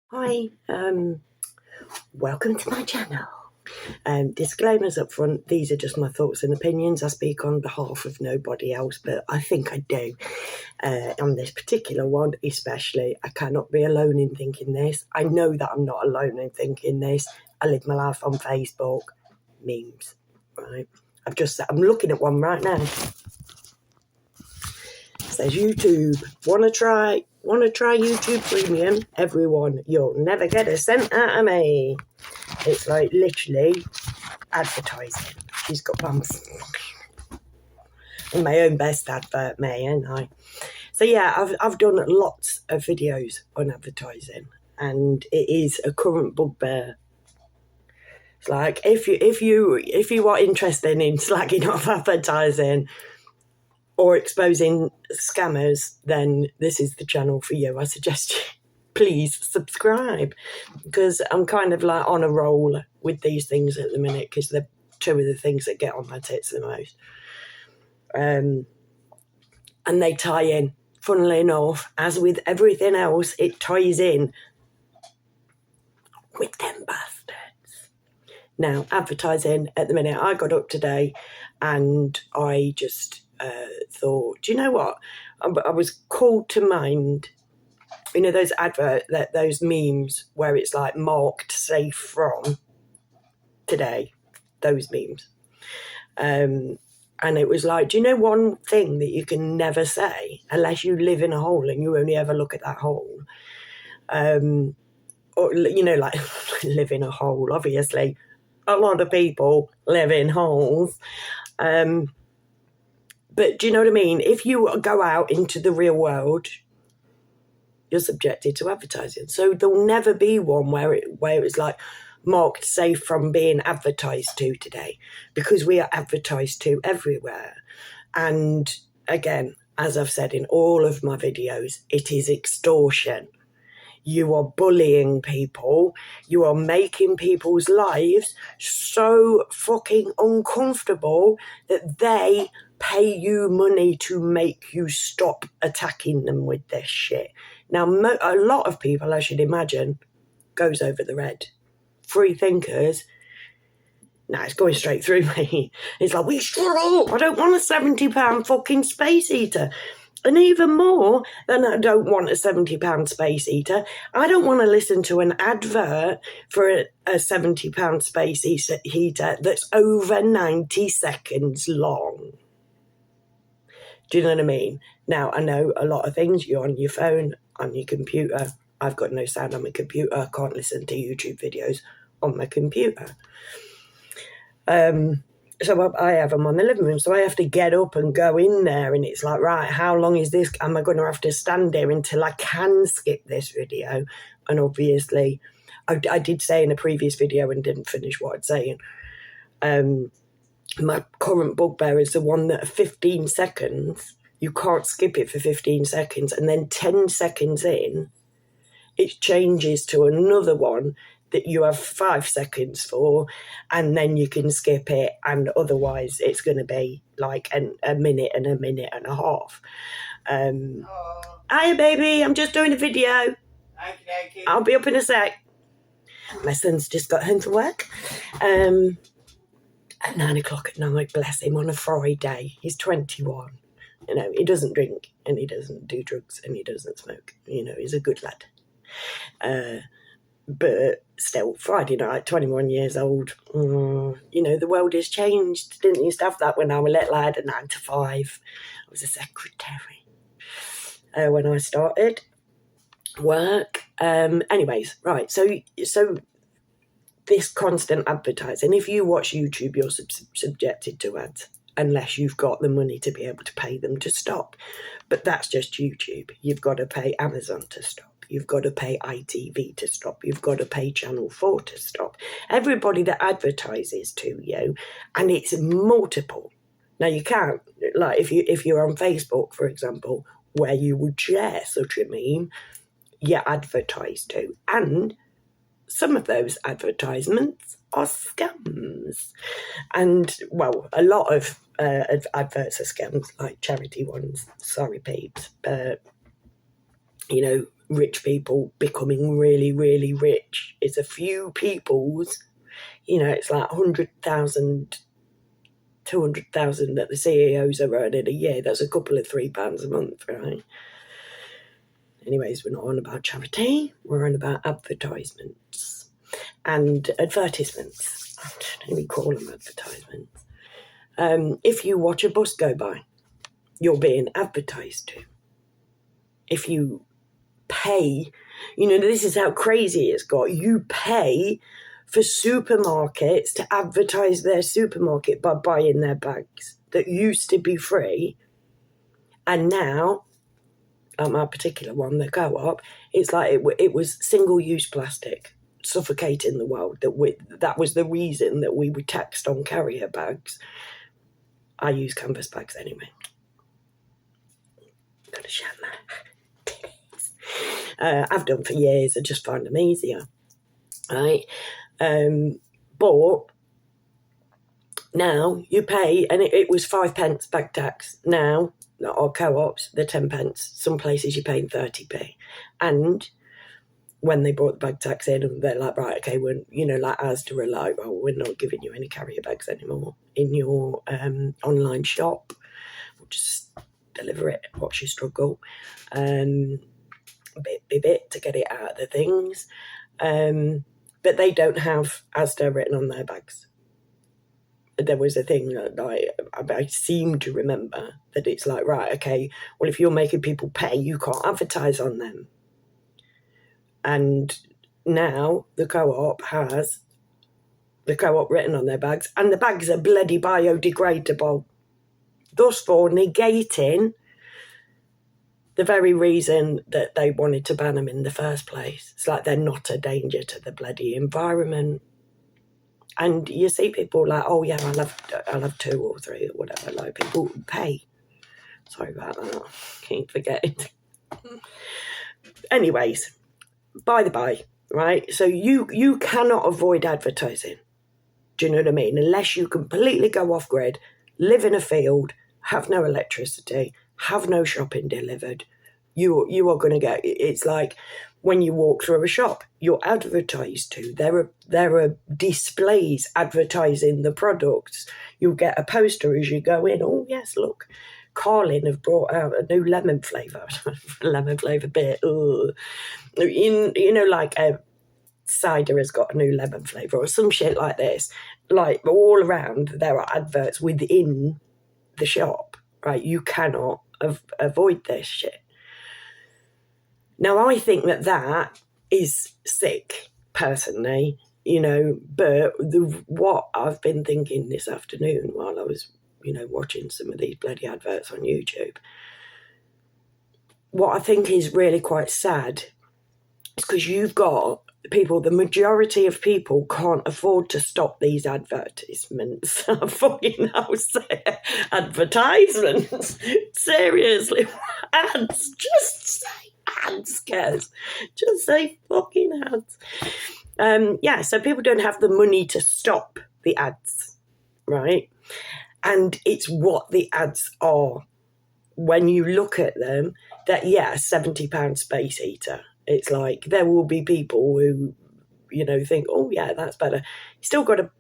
Hi, welcome to my channel. Disclaimers up front, these are just my thoughts and opinions. I speak on behalf of nobody else, but I think I do. On this particular one especially, I cannot be alone in thinking this. I know that I'm not alone in thinking this. I live my life on Facebook. Memes, right? I'm looking at one right now. It says YouTube, wanna try YouTube Premium? Everyone, you'll never get a cent out of me. It's like literally advertising. She's got bums. And my own best advert, me, ain't I? So yeah, I've done lots of videos on advertising, and it is a current bugbear. It's like if you are interested in slagging off advertising or exposing scammers, then this is the channel for you. I suggest you please subscribe, because I'm kind of like on a roll with these things at the minute, because they're two of the things that get on my tits the most. And they tie in, funnily enough, as with everything else, it ties in with them bastards. Now, advertising at the minute, I got up today and I just thought, do you know what? I was called to mind, you know, those memes where it's like marked safe from today, those memes. And it was like, do you know one thing that you can never say unless you live in a hole and you only ever look at that hole? Or, you know, like live in a hole, obviously. A lot of people live in holes. But do you know what I mean? If you go out into the real world, you're subjected to advertising. So there'll never be one where it's like marked safe from being advertised to today, because we are advertised to everywhere. And again, as I've said in all of my videos, it is extortion. You are bullying people. You are making people's lives so fucking uncomfortable that they pay you money to make you stop attacking them with this shit. Now, a lot of people, I should imagine, goes over the red. Free thinkers, it's going straight through me. It's like, we shut up. I don't want a £70 fucking space heater. And even more than I don't want a £70 space heater, I don't want to listen to an advert for a £70 space heater that's over 90 seconds long. Do you know what I mean? Now, I know a lot of things, you're on your phone, on your computer. I've got no sound on my computer. I can't listen to YouTube videos on my computer. So I have them on the living room, so I have to get up and go in there, and it's like, right, how long is this? Am I going to have to stand here until I can skip this video? And obviously, I did say in a previous video and didn't finish what I'd saying. My current bugbear is the one that 15 seconds, you can't skip it for 15 seconds, and then 10 seconds in, it changes to another one that you have 5 seconds for, and then you can skip it, and otherwise it's going to be like a minute and a half. Hiya, baby, I'm just doing a video. Okay. I'll be up in a sec. My son's just got home from work at 9 o'clock at night, bless him, on a Friday. He's 21. You know, he doesn't drink, and he doesn't do drugs, and he doesn't smoke. You know, he's a good lad. But still, Friday night, 21 years old, you know, the world has changed. Didn't used to have that when I was little. I had a 9 to 5. I was a secretary when I started work. Anyways, right, so this constant advertising, if you watch YouTube, you're subjected to ads, unless you've got the money to be able to pay them to stop. But that's just YouTube. You've got to pay Amazon to stop. You've got to pay ITV to stop. You've got to pay Channel 4 to stop. Everybody that advertises to you, and it's multiple. Now, you can't, like, if you're on Facebook, for example, where you would share such a meme, you're advertised to. And some of those advertisements are scams. And, well, a lot of adverts are scams, like charity ones. Sorry, peeps. But, you know, rich people becoming really, really rich. It's a few people's, it's like 100,000, 200,000 that the CEOs are earning a year. That's a couple of £3 a month, right? Anyways, we're not on about charity. We're on about advertisements and advertisements. I don't even call them advertisements. If you watch a bus go by, you're being advertised to. If you pay, this is how crazy it's got. You pay for supermarkets to advertise their supermarket by buying their bags that used to be free. And now, like my particular one, the Co-op, it's like it was single-use plastic suffocating the world. That was the reason that we were taxed on carrier bags. I use canvas bags anyway. Gotta shout my titties. I've done for years. I just find them easier, right? But now you pay, and it was 5p bag tax. Now, or Co-ops, they're 10p. Some places you're paying 30p. And when they brought the bag tax in, they're like, right, okay, we're, like Asda are like, well, we're not giving you any carrier bags anymore in your online shop. We'll just deliver it, watch you struggle, bit to get it out of the things. But they don't have Asda written on their bags. There was a thing that I seem to remember that it's like, right, okay, well, if you're making people pay, you can't advertise on them. And now the Co-op has the Co-op written on their bags, and the bags are bloody biodegradable, thus for negating the very reason that they wanted to ban them in the first place. It's like they're not a danger to the bloody environment. And you see people like, oh yeah, I'll have 2 or 3 or whatever. Like, people pay. Sorry about that. Keep forgetting. Anyways, by the by, right? So you cannot avoid advertising. Do you know what I mean? Unless you completely go off grid, live in a field, have no electricity, have no shopping delivered, you are going to get. It's like when you walk through a shop, you're advertised to. There are displays advertising the products. You'll get a poster as you go in. Oh yes, look, Carlin have brought out a new lemon flavour. Lemon flavour beer. Ugh. Like a cider has got a new lemon flavour or some shit like this. Like all around, there are adverts within the shop, right? You cannot avoid this shit. Now, I think that is sick, personally, but what I've been thinking this afternoon while I was, watching some of these bloody adverts on YouTube, what I think is really quite sad is because you've got people, the majority of people can't afford to stop these advertisements. Fucking hell, advertisements. Seriously, ads. Just say ads, guys. Just say fucking ads. So people don't have the money to stop the ads, right? And it's what the ads are. When you look at them, that, £70 space heater. It's like there will be people who, think, oh, yeah, that's better. You still got to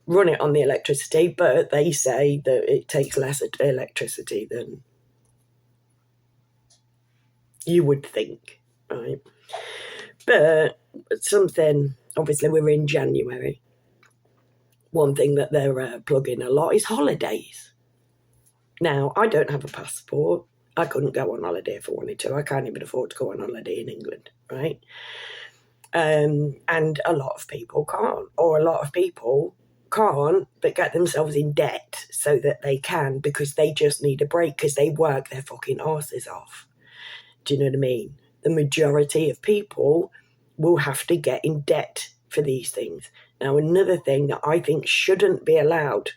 run it on the electricity, but they say that it takes less electricity than you would think, right? But something, obviously we're in January. One thing that they're plugging a lot is holidays. Now, I don't have a passport. I couldn't go on holiday if I wanted to. I can't even afford to go on holiday in England, right? And a lot of people can't, or a lot of people can't, but get themselves in debt so that they can, because they just need a break because they work their fucking arses off. Do you know what I mean? The majority of people will have to get in debt for these things. Now, another thing that I think shouldn't be allowed,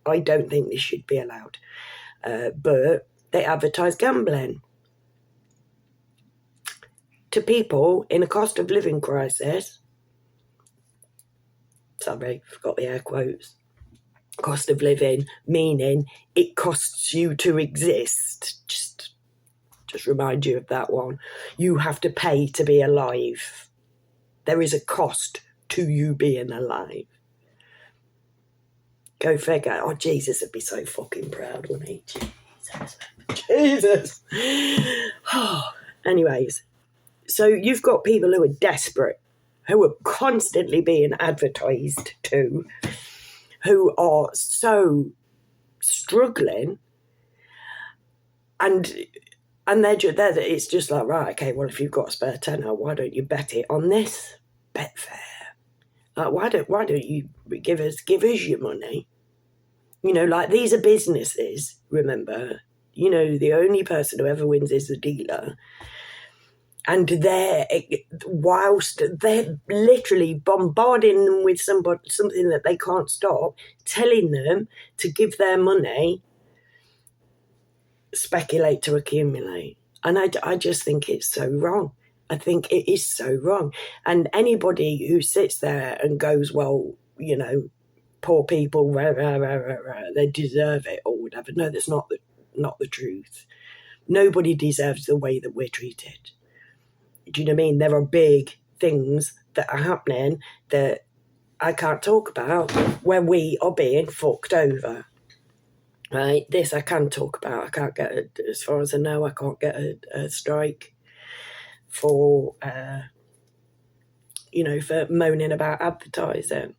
I don't think this should be allowed, but they advertise gambling to people in a cost of living crisis. Sorry, forgot the air quotes. Cost of living, meaning it costs you to exist. Just just remind you of that one. You have to pay to be alive. There is a cost to you being alive. Go figure. Oh, Jesus would be so fucking proud, wouldn't he? Jesus. Anyways, so you've got people who are desperate, who are constantly being advertised to, who are so struggling, and they're it's just like, right, okay, well, if you've got a spare tenner, why don't you bet it on this Betfair? Like, why don't you give us your money? You know, like, these are businesses, remember. You know, the only person who ever wins is the dealer. And whilst they're literally bombarding them with something that they can't stop, telling them to give their money, speculate to accumulate. And I just think it's so wrong. I think it is so wrong. And anybody who sits there and goes, well, you know, poor people, they deserve it or whatever. No, that's not the truth. Nobody deserves the way that we're treated. Do you know what I mean? There are big things that are happening that I can't talk about where we are being fucked over. Right? This I can talk about. I can't get, as far as I know, I can't get a strike for, for moaning about advertising.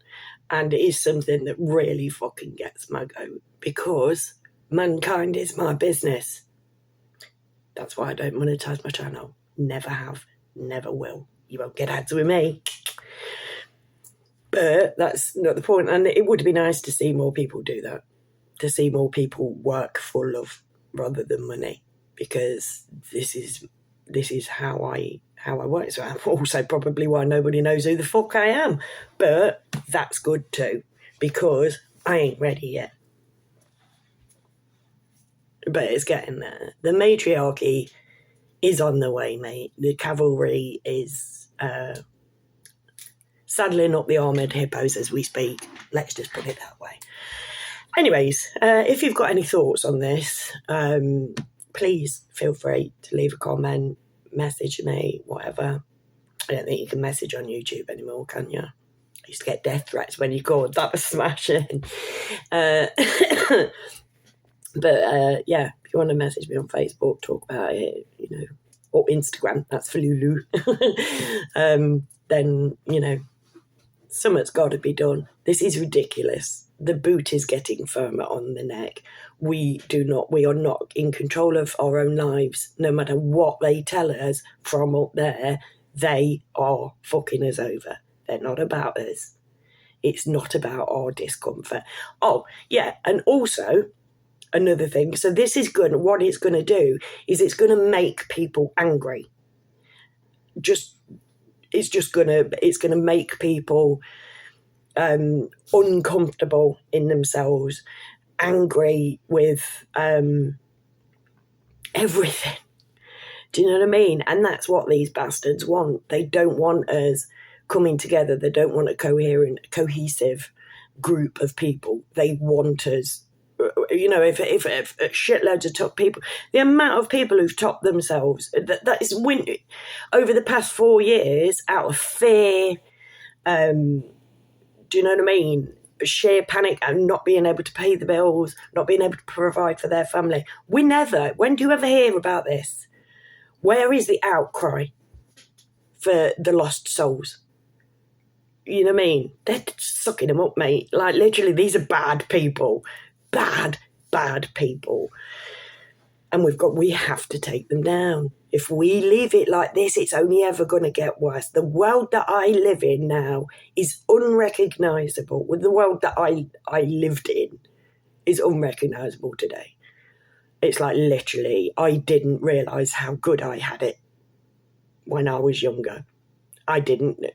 And it is something that really fucking gets my goat, because mankind is my business. That's why I don't monetize my channel. Never have, never will. You won't get ads with me. But that's not the point. And it would be nice to see more people do that, to see more people work for love rather than money, because this is how I work. So also probably why nobody knows who the fuck I am. But that's good too, because I ain't ready yet. But it's getting there. The matriarchy is on the way, mate. The cavalry is saddling up the armoured hippos as we speak. Let's just put it that way. Anyways, if you've got any thoughts on this, please feel free to leave a comment, message me, whatever. I don't think you can message on YouTube anymore, can you? I used to get death threats when you called. That was smashing. But yeah, if you want to message me on Facebook, talk about it, or Instagram, that's for Lulu. Then, something's got to be done. This is ridiculous. The boot is getting firmer on the neck. We are not in control of our own lives. No matter what they tell us from up there, they are fucking us over. They're not about us. It's not about our discomfort. Oh, yeah, and also another thing. So this is good. What it's going to do is it's going to make people angry. It's going to make people uncomfortable in themselves, angry with everything. Do you know what I mean? And that's what these bastards want. They don't want us coming together. They don't want a cohesive group of people. They want us, if shitloads of top people, the amount of people who've topped themselves, that is over the past 4 years out of fear, do you know what I mean? Sheer panic and not being able to pay the bills, not being able to provide for their family. When do you ever hear about this? Where is the outcry for the lost souls? You know what I mean? They're sucking them up, mate. Like, literally, these are bad people. Bad people. And we have to take them down. If we leave it like this, it's only ever going to get worse. The world that I live in now is unrecognisable. The world that I lived in is unrecognisable today. It's like, literally, I didn't realise how good I had it when I was younger. I didn't.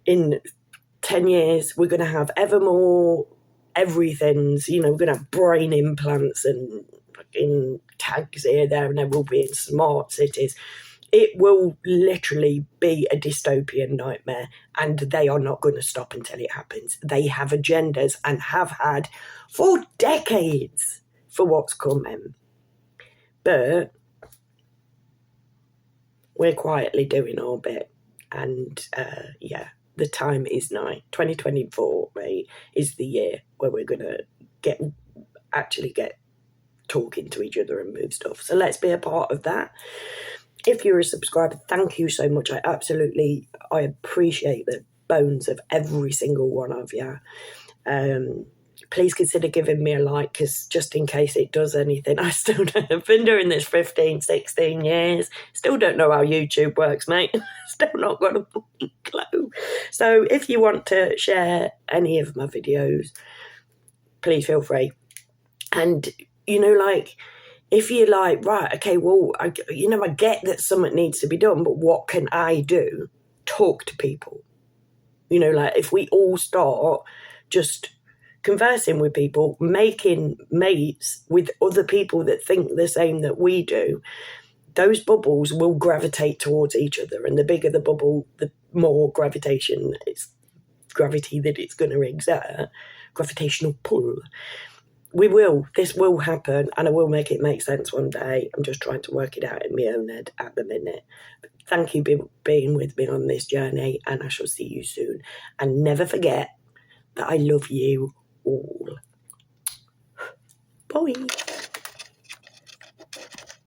In 10 years, we're going to have ever more everything's, we're going to have brain implants and fucking tags here, there, and there will be in smart cities. It will literally be a dystopian nightmare, and they are not going to stop until it happens. They have agendas and have had for decades for what's coming. But we're quietly doing our bit. And yeah, the time is nigh. 2024, mate, is the year where we're going to actually get talking to each other and move stuff. So let's be a part of that. If you're a subscriber, thank you so much. I appreciate the bones of every single one of you. Please consider giving me a like, because just in case it does anything, I still don't, I've been doing this 15, 16 years. Still don't know how YouTube works, mate. Still not got a fucking clue. So if you want to share any of my videos, please feel free. And, you know, like, if you're like, right, okay, well, I get that something needs to be done, but what can I do? Talk to people. You know, like, if we all start just conversing with people, making mates with other people that think the same that we do, those bubbles will gravitate towards each other. And the bigger the bubble, the more gravity that it's going to exert, gravitational pull. This will happen, and I will make it make sense one day. I'm just trying to work it out in my own head at the minute. But thank you for being with me on this journey, and I shall see you soon. And never forget that I love you all. Bye.